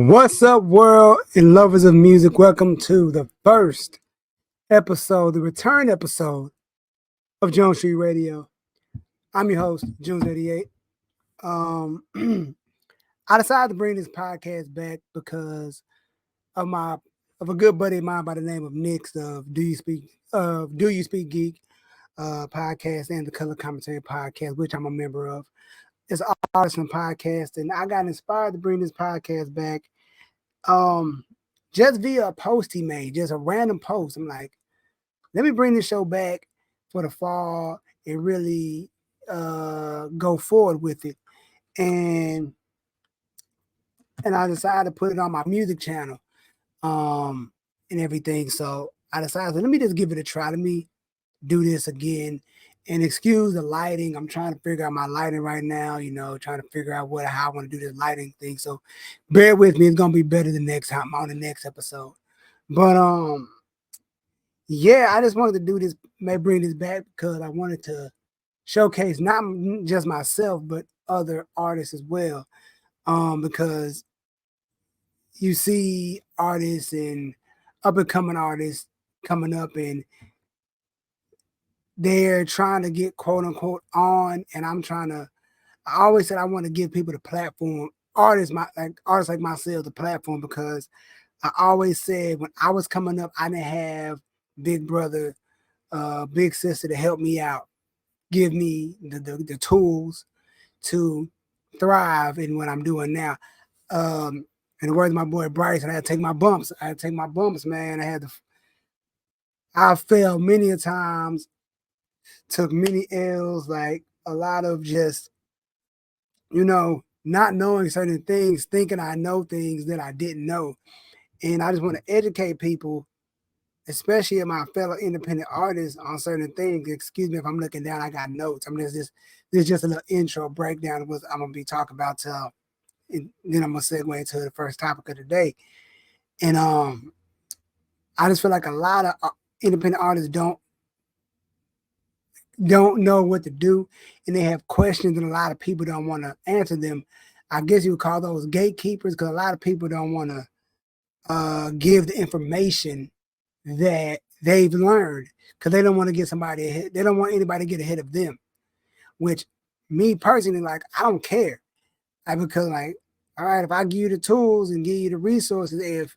What's up, world and lovers of music? Welcome to the first episode, the return episode of Jones Street Radio. I'm your host, JunesEightyEIght. I decided to bring this podcast back because of a good buddy of mine by the name of Nix of Do You Speak Geek podcast and the Color Commentary podcast, which I'm a member of. It's an awesome podcast, and I got inspired to bring this podcast back. Just via a post he made, just a random post. I'm like, let me bring this show back for the fall and really go forward with it. And I decided to put it on my music channel and everything. So I decided, let me just give it a try. Let me do this again. And excuse the lighting. I'm trying to figure out my lighting right now, trying to figure out how I want to do this lighting thing. So bear with me. It's gonna be better the next time on the next episode. But yeah, I just wanted to do this, may bring this back because I wanted to showcase not just myself, but other artists as well. Because you see artists and up and coming artists coming up and they're trying to get quote unquote on, and I always said I want to give people the platform, artists like myself, the platform, because I always said when I was coming up, I didn't have big brother, big sister to help me out, give me the tools to thrive in what I'm doing now. In the words of my boy Bryce, I had to take my bumps. Man. I fell many a times, took many L's, like a lot of just, not knowing certain things, thinking I know things that I didn't know. And I just want to educate people, especially my fellow independent artists, on certain things. Excuse me if I'm looking down, I got notes. I mean, this is just a little intro breakdown of what I'm going to be talking about. And then I'm going to segue into the first topic of the day. And I just feel like a lot of independent artists don't know what to do, and they have questions, and a lot of people don't want to answer them. I guess you would call those gatekeepers, because a lot of people don't want to give the information that they've learned, because they don't want to get somebody ahead. They don't want anybody to get ahead of them, which me personally, like, I don't care. Because like, all right, if I give you the tools and give you the resources, if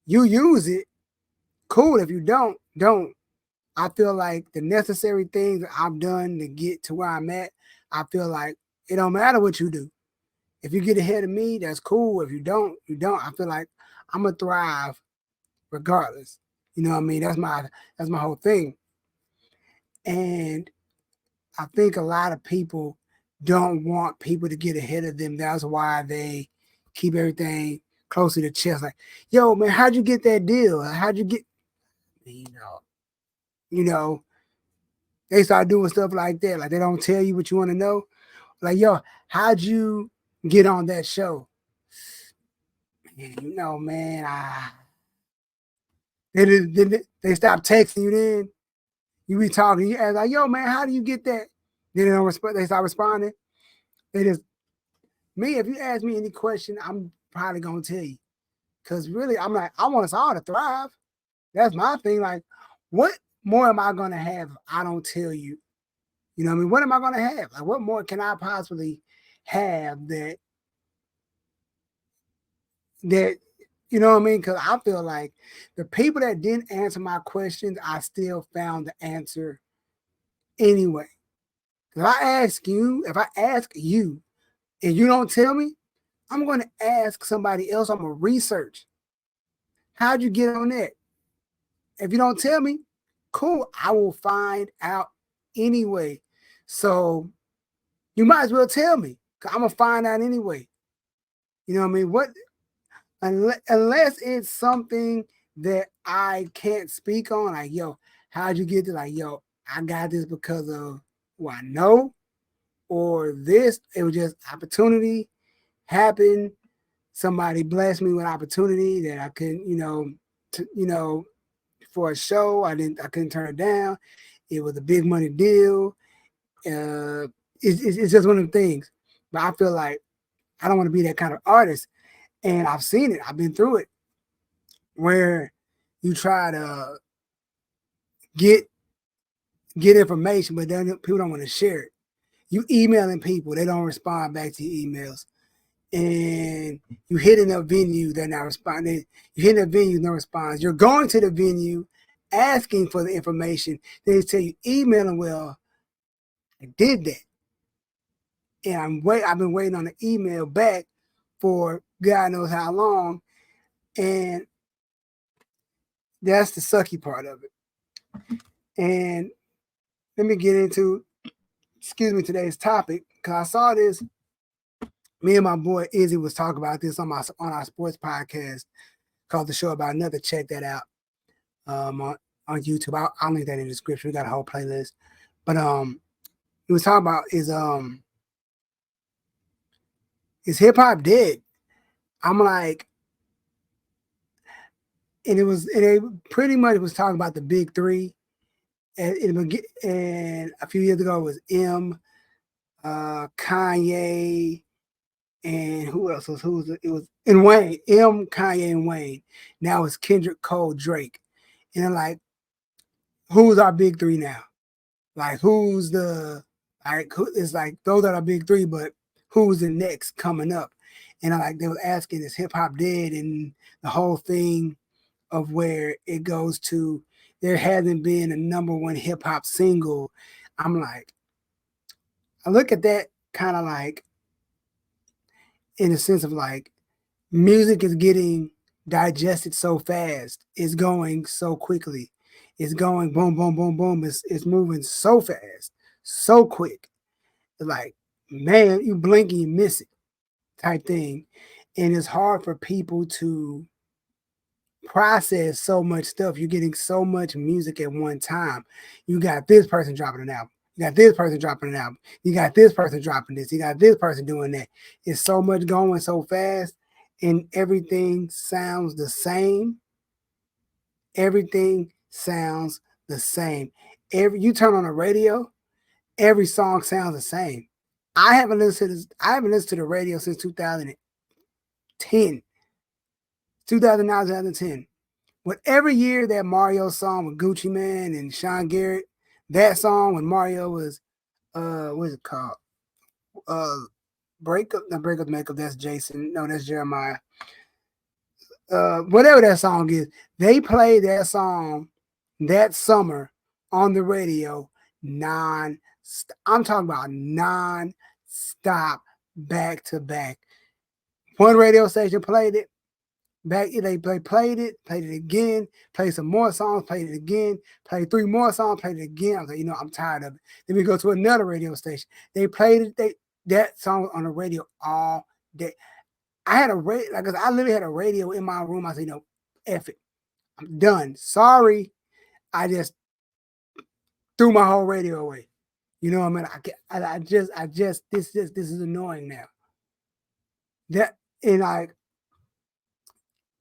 you use it, cool. If you don't. I feel like the necessary things that I've done to get to where I'm at, I feel like it don't matter what you do. If you get ahead of me, that's cool. If you don't, you don't. I feel like I'm gonna thrive regardless. You know what I mean? That's my whole thing. And I think a lot of people don't want people to get ahead of them. That's why they keep everything close to the chest. Like, yo, man, how'd you get that deal? How'd you get, you know, they start doing stuff like that. Like, they don't tell you what you want to know. Like, yo, how'd you get on that show? Man, they stop texting you. Then you be talking. You ask like, yo, man, how do you get that? Then they don't respond. They start responding. They just me. If you ask me any question, I'm probably gonna tell you. Cause really, I'm like, I want us all to thrive. That's my thing. Like, what more am I gonna have if I don't tell you? You know what I mean? What am I gonna have? Like, what more can I possibly have that you know what I mean? Because I feel like the people that didn't answer my questions, I still found the answer anyway. If I ask you and you don't tell me, I'm going to ask somebody else. I'm going to research. How'd you get on that? If you don't tell me, cool, I will find out anyway. So you might as well tell me, because I'm going to find out anyway. You know what I mean? Unless it's something that I can't speak on, like, yo, how'd you get this? Like, yo, I got this because of what I know, or this, it was just opportunity happened. Somebody blessed me with opportunity that I couldn't, for a show, I couldn't turn it down. It was a big money deal. It's just one of the things. But I feel like I don't want to be that kind of artist. And I've seen it. I've been through it where you try to get information, but then people don't want to share it. You emailing people, they don't respond back to your emails. And you hitting a venue, they're not responding. You hitting a venue, no response. You're going to the venue asking for the information. They tell you emailing, well, I did that. And I've been waiting on the email back for God knows how long. And that's the sucky part of it. And let me get into, today's topic, because I saw this. Me and my boy Izzy was talking about this on our sports podcast called The Show About Another. Check that out on YouTube. I'll link that in the description. We got a whole playlist. But he was talking about is hip hop dead? I'm like, and it pretty much was talking about the big three. And a few years ago it was Kanye, and who else was it was and Wayne, Kanye and Wayne. Now it's Kendrick, Cole, Drake. And I'm like, who's our big three now? Like who's the it's like those are our big three, but who's the next coming up? And I like they were asking, is hip hop dead? And the whole thing of where it goes to there hasn't been a #1 hip hop single. I'm like, I look at that kind of like in the sense of like music is getting digested so fast. It's going so quickly. It's going boom, boom, boom, boom. It's moving so fast, so quick. It's like, man, you blink and you miss it type thing. And it's hard for people to process so much stuff. You're getting so much music at one time. You got this person dropping an album. You got this person dropping an album. You got this person dropping this. You got this person doing that. It's so much going so fast, and everything sounds the same. Everything sounds the same. You turn on the radio, every song sounds the same. I haven't listened to the radio since 2010, 2009, 2010. Whatever year that Mario song with Gucci Mane and Sean Garrett, that song when Mario was what is it called? Break Up, not Break Up Makeup, that's Jason. No, that's Jeremiah. Whatever that song is, they played that song that summer on the radio I'm talking about non-stop, back to back. One radio station played it. They played it again, played some more songs, played it again, played 3 more songs, played it again. I was like, I'm tired of it. Then we go to another radio station. They played it, that song on the radio all day. I had I literally had a radio in my room. I said, F it. I'm done. Sorry. I just threw my whole radio away. You know what I mean? This is annoying now.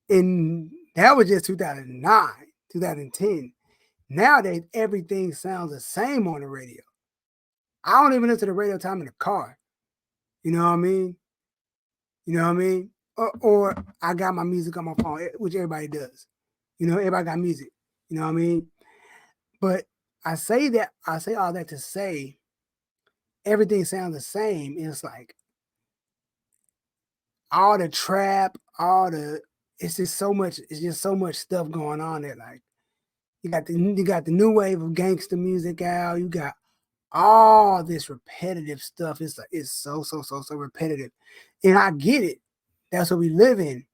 And that was just 2009, 2010. Nowadays, everything sounds the same on the radio. I don't even listen to the radio time in the car. You know what I mean? Or I got my music on my phone, which everybody does. Everybody got music. You know what I mean? But I say all that to say everything sounds the same. It's like all the trap, it's just so much stuff going on there. Like you got the new wave of gangster music out. You got all this repetitive stuff. It's so repetitive. And I get it. That's what we live in.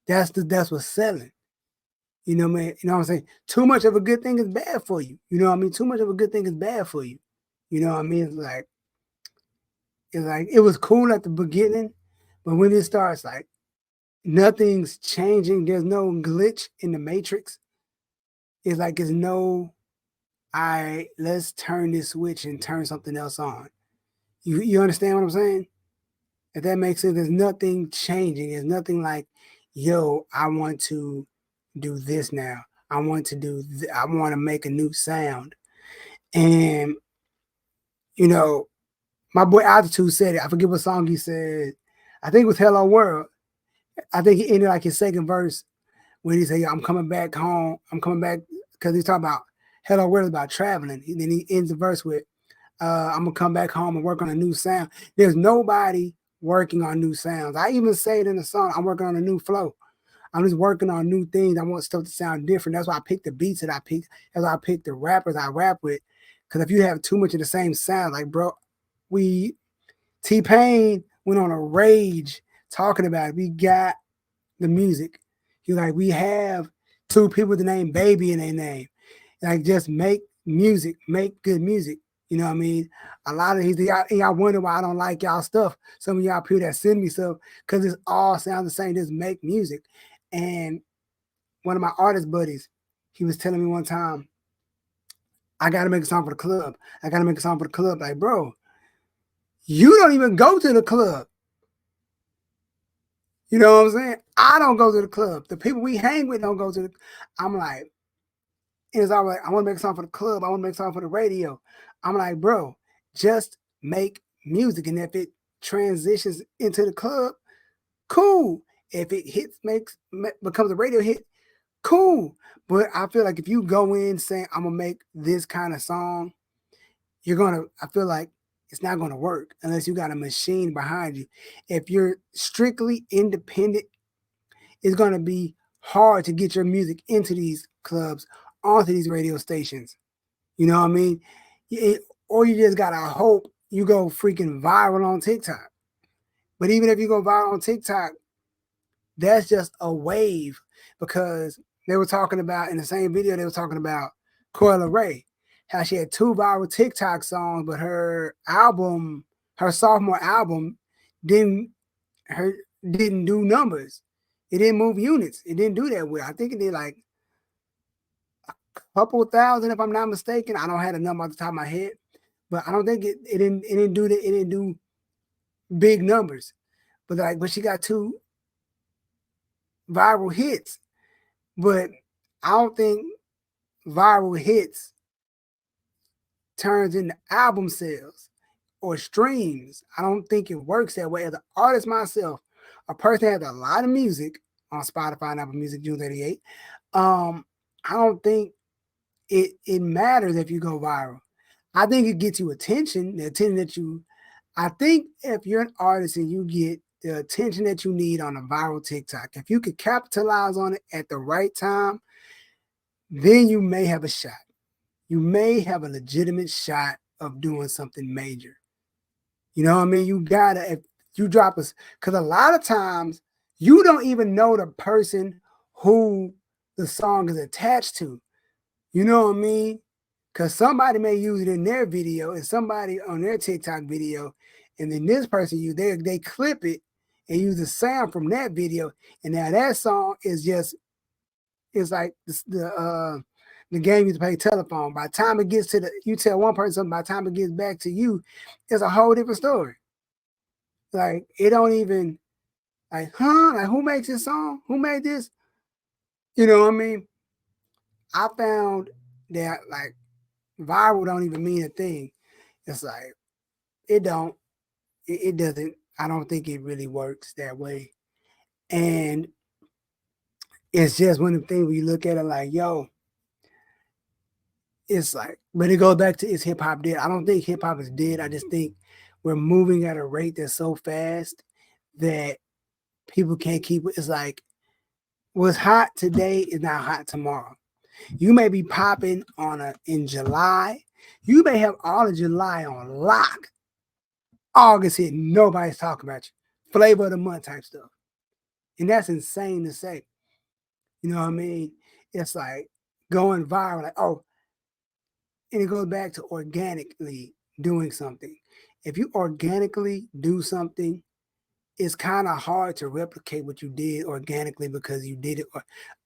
That's what's selling. You know, man. You know what I'm saying? Too much of a good thing is bad for you. You know what I mean? Too much of a good thing is bad for you. You know what I mean? It's like it was cool at the beginning, but when it starts, like nothing's changing. There's no glitch in the matrix. It's like it's no, all right, let's turn this switch and turn something else on. You understand what I'm saying? If that makes sense, there's nothing changing. There's nothing like, yo, I want to do this now. I want to make a new sound. And, my boy Altitude said it. I forget what song he said. I think it was Hello World. I think he ended like his second verse when he said, "Yo, I'm coming back home. I'm coming back," because he's talking about Hello World about traveling. And then he ends the verse with, "I'm gonna come back home and work on a new sound." There's nobody working on new sounds. I even say it in the song. I'm working on a new flow. I'm just working on new things. I want stuff to sound different. That's why I picked the beats that I picked. That's why I picked the rappers I rap with. Because if you have too much of the same sound, like bro, we T-Pain went on a rage talking about it. We got the music. He like, we have two people with the name Baby in their name. Like, just make music, make good music. You know what I mean? A lot of these, y'all wonder why I don't like y'all stuff. Some of y'all people that send me stuff, because it all sounds the same. Just make music. And one of my artist buddies, he was telling me one time, I got to make a song for the club. I got to make a song for the club. Like, bro, you don't even go to the club. You know what I'm saying? I don't go to the club. The people we hang with don't go to the. I'm like, it's all right. I want to make a song for the club. I want to make a song for the radio. I'm like, bro, just make music. And if it transitions into the club, cool. If it hits, becomes a radio hit, cool. But I feel like if you go in saying I'm gonna make this kind of song, I feel like it's not gonna work unless you got a machine behind you. If you're strictly independent, it's gonna be hard to get your music into these clubs, onto these radio stations. You know what I mean? Or you just gotta hope you go freaking viral on TikTok. But even if you go viral on TikTok, that's just a wave, because they were talking about in the same video, they were talking about Coyle Ray, how she had two viral TikTok songs, but her sophomore album, didn't her didn't do numbers. It didn't move units. It didn't do that well. I think it did like a couple thousand, if I'm not mistaken. I don't have the number off the top of my head, but I don't think it didn't do big numbers. But she got two viral hits. But I don't think viral hits turns into album sales or streams. I don't think it works that way. As an artist myself, a person that has a lot of music on Spotify and Apple Music, Junes88, I don't think it matters if you go viral. I think it gets you attention, the attention that you. I think if you're an artist and you get the attention that you need on a viral TikTok, if you could capitalize on it at the right time, then you may have a shot. You may have a legitimate shot of doing something major. You know what I mean? You gotta, if you drop us, because a lot of times you don't even know the person who the song is attached to. You know what I mean? Because somebody may use it in their video and somebody on their TikTok video, and then this person they clip it and use the sound from that video, and now that song is just, it's like the game you play telephone. By the time it gets to you tell one person something, by the time it gets back to you, it's a whole different story. Like, it don't even, like, huh? Like, who makes this song? Who made this? You know what I mean? I found that, like, viral don't even mean a thing. It's like, it don't, it doesn't, I don't think it really works that way. And it's just one of the things where you look at it like, yo, it's like, but it goes back to, is hip hop dead? I don't think hip hop is dead. I just think we're moving at a rate that's so fast that people can't keep it. It's like, what's hot today is not hot tomorrow. You may be popping in July. You may have all of July on lock. August hit, nobody's talking about you. Flavor of the month type stuff. And that's insane to say. You know what I mean? It's like going viral, like, oh, and it goes back to organically doing something. If you organically do something, it's kind of hard to replicate what you did organically because you did it.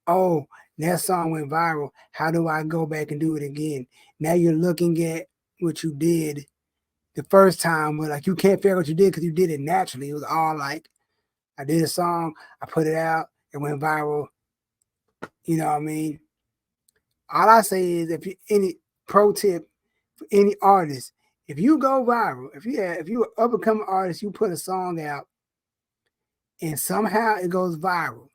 Oh, that song went viral. How do I go back and do it again? Now you're looking at what you did the first time, but like you can't figure out what you did because you did it naturally. It was all like, I did a song, I put it out, it went viral. You know what I mean? All I say is, if you any pro tip for any artist, if you go viral, if you're an up and coming artist, you put a song out and somehow it goes viral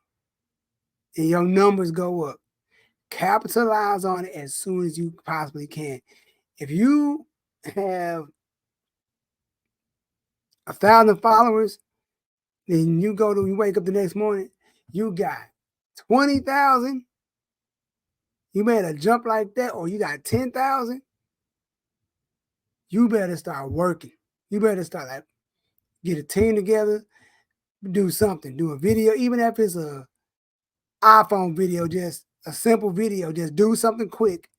and your numbers go up, capitalize on it as soon as you possibly can. If you have 1,000 followers, then you wake up the next morning, you got 20,000. You made a jump like that, or you got 10,000. You better start working. You better start like get a team together, do something, do a video, even if it's a iPhone video, just a simple video, just do something quick,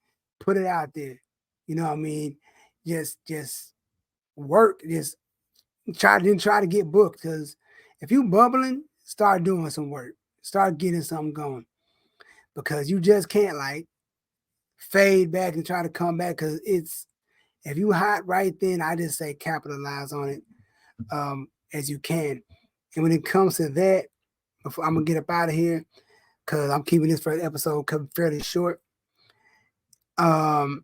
put it out there. You know what I mean? Just work. Just try to get booked, because if you bubbling, start doing some work. Start getting something going, because you just can't like fade back and try to come back, because it's if you hot right then, I just say capitalize on it as you can. And when it comes to that, before I'm gonna get up out of here, because I'm keeping this first episode fairly short. Do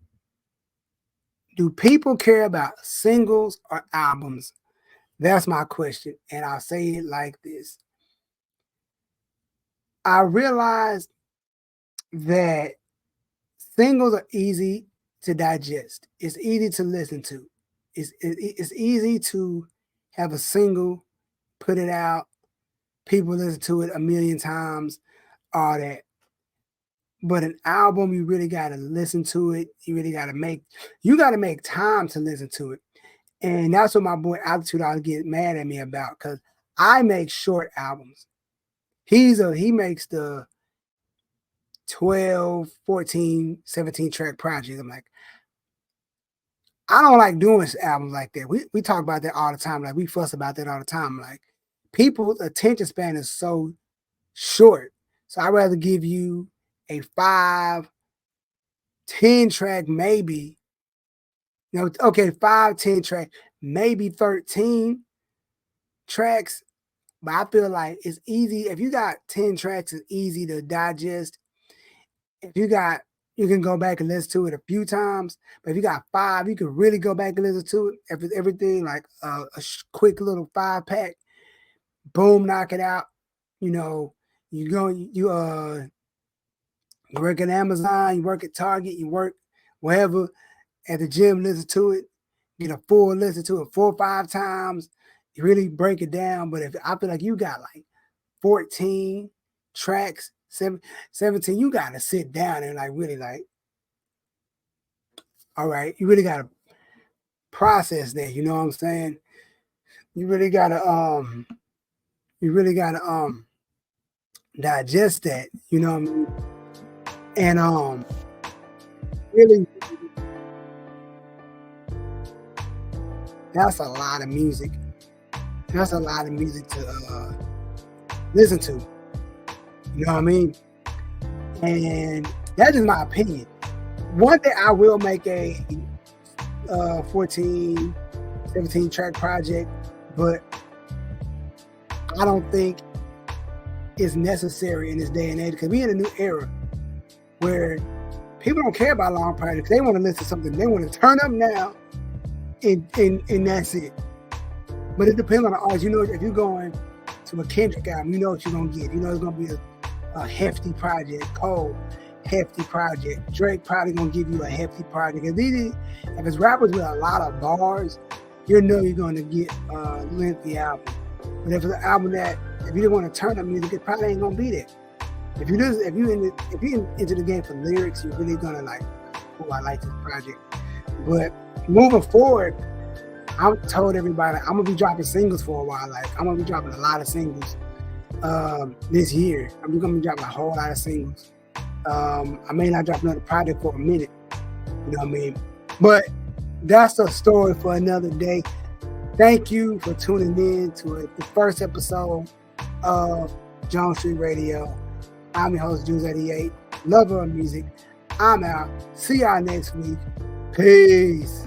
people care about singles or albums? That's my question. And I'll say it like this. I realized that singles are easy to digest. It's easy to listen to. It's easy to have a single, put it out, people listen to it a million times, all that. But an album, you really got to listen to it. You really got to make time to listen to it. And that's what my boy Altitude always get mad at me about, because I make short albums. He makes the 12, 14, 17 track projects. I'm like, I don't like doing albums like that. We talk about that all the time. Like, we fuss about that all the time. Like, people's attention span is so short. So I'd rather give you a 5, 10 track, maybe. You know, okay, 5, 10 track, maybe 13 tracks. But I feel like it's easy. If you got 10 tracks, it's easy to digest. If you can go back and listen to it a few times. But if you got 5, you can really go back and listen to it. If it's everything like a quick little 5-pack, boom, knock it out. You know, you work at Amazon, you work at Target, you work wherever, at the gym, listen to it, get a full listen to it 4 or 5 times, you really break it down. But if I feel like you got like 14 tracks, 17, you got to sit down and like really like, all right, you really got to process that, you know what I'm saying? You really got to digest that, you know what I mean? And really, that's a lot of music. That's a lot of music to listen to. You know what I mean? And that's just my opinion. One day I will make a 14, 17 track project, but I don't think it's necessary in this day and age, because we're in a new era where people don't care about long projects. They want to listen to something. They want to turn up now, and that's it. But it depends on the artist. You know, if you're going to a Kendrick album, you know what you're going to get. You know it's going to be a hefty project. Cole, hefty project. Drake probably going to give you a hefty project. If it's rappers with a lot of bars, you know you're going to get a lengthy album. But if it's an album that, if you don't want to turn up music, it probably ain't going to be there. If you're into the game for lyrics, you're really going to like, oh, I like this project. But moving forward, I've told everybody I'm gonna be dropping singles for a while. Like, I'm gonna be dropping a lot of singles this year. I'm gonna be dropping a whole lot of singles. I may not drop another project for a minute, you know what I mean? But that's a story for another day. Thank you for tuning in to the first episode of Jones Street Radio. I'm your host, JunesEightyEIght, lover of music. I'm out. See y'all next week. Peace.